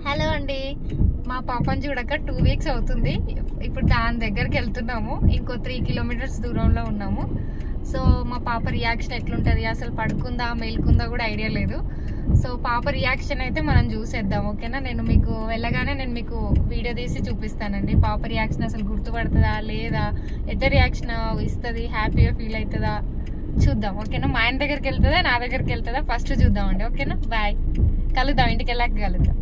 Hello అండి, మా పాపని చూడక 2 వీక్స్ అవుతుంది. ఇప్పుడు దాని దగ్గరికి వెళ్తున్నాము. ఇంకో 3 కిలోమీటర్స్ దూరంలో ఉన్నాము. సో మా పాప రియాక్షన్ ఎట్లుంటుంది, అసలు పడుకుందా మేల్కుందా కూడా ఐడియా లేదు. సో పాప రియాక్షన్ అయితే మనం చూసేద్దాం, ఓకేనా? నేను మీకు వెళ్ళగానే మీకు వీడియో తీసి చూపిస్తానండి. పాప రియాక్షన్ అసలు గుర్తుపడుతుందా లేదా, ఎట్లా రియాక్షన్ ఇస్తుంది, హ్యాపీగా ఫీల్ అవుతుందా చూద్దాం, ఓకేనా? మా ఆయన దగ్గరికి వెళ్తుందా నా దగ్గరికి వెళ్తుందా ఫస్ట్ చూద్దామండి, ఓకేనా? బాయ్, కలుద్దాం, ఇంటికి వెళ్ళాక కలుద్దాం.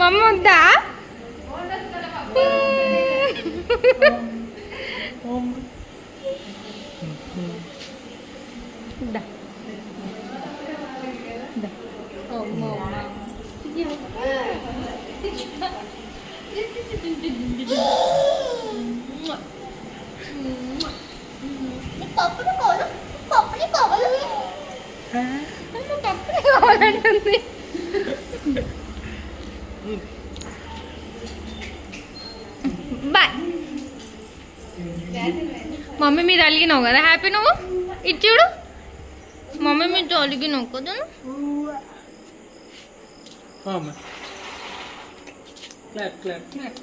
మమ్మ వద్దా? కావాలంటుంది. బాయ్. మమ్మీ మీద అలిగినావు కదా, హ్యాపీ నువ్వు ఇటు చూడు. మమ్మీ మీద అలిగినావు కదా. Clap, clap, clap.